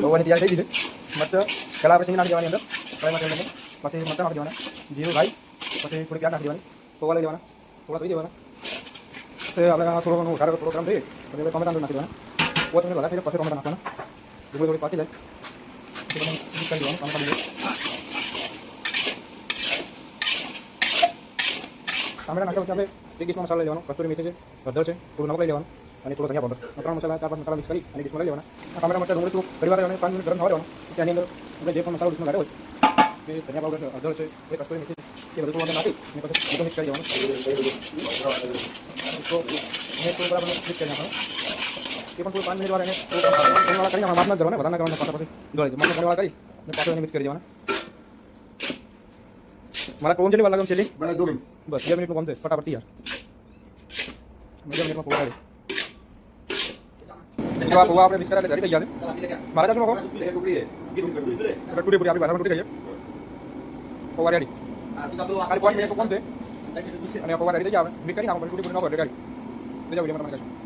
પૌવાની તૈયારી થઈ ગઈ છે. મરચાં પહેલાં આપણે સિંગ નાખી દેવાની અંદર કડાઈમાં તેલ નાખી, પછી મરચાં નાખી દેવાના, જીરું રાઈ, પછી થોડી પ્યાજ નાખી દેવાની, પૌવા લઈ લેવાના, થોડા ધોઈ દેવાના, પછી આપણે થોડો વધારે થોડો ગરમ થઈ પછી આપણે ટમેટા નાખી દેવાના, 5 મિનિટ વધારે થઈ જાય પછી ટમેટા નાખવાના, ડુંગળી થોડી પાકી જાય પછી તમે મિક્સ કરી દેવાનું, ટમેટા નાખી પછી આપણે એક ડીશમાં મસાલા લઈ લેવાનો, કસ્તુરી મેથી છે, હળદર છે, થોડું નમક લઈ લેવાનું અને થોડો ધનિયા પાવડર, 3 મસાલા 4-5 મસાલા મિક્સ કરી અને ડીશમાં લઈ લેવાના. ટમેટા મરચાં ડુંગળી થોડું ઘણી વાર 5 મિનિટ ગરમ થવા દેવાનું, પછી આની અંદર આપણે જે પણ મસાલો ડીશમાં લાવ્યો હોય એ ધનિયા પાવડર, હળદર છે, એ કસ્તુરી મેથી એ બધું થોડું નાખી અને પછી મિક્સ કરી દેવાનું, તો બરાબર મિક્સ કરી નાખવાનું. એ પણ થોડું 5 મિનિટ વાર એને ઘણીવાર કરીને માપ ના કરવાના, વધારે ના કરવાના, પાછા પછી ગળે છે. માપને ઘણીવાર કરી અને પાછો એને મિક્સ કરી દેવાના. મારા કોણ છેલ્લી વાર લાગે છેલ્લી બસ 2 મિનિટનું કોમ છે, ફટાફટ તૈયાર. 2 મિનિટમાં પૌવા રેડી. જો આ પૌવા આપણે મિક્સ કર્યા એટલે રેડી થઈ ગયા છે. મારા શું કહો ટુકડી પૂરી આપણી ભાષામાં તૂટી ગઈ છે. પૌવા રેડી. ખાલી 5 મિનિટ કોમ છે અને પૌવા રેડી થઈ ગયા. મિક્સ કરી નાખો પછી ટુકડી પૂરી નાખો એટલે રેડી. બીજા વિડીયોમાં તમને કહીશું.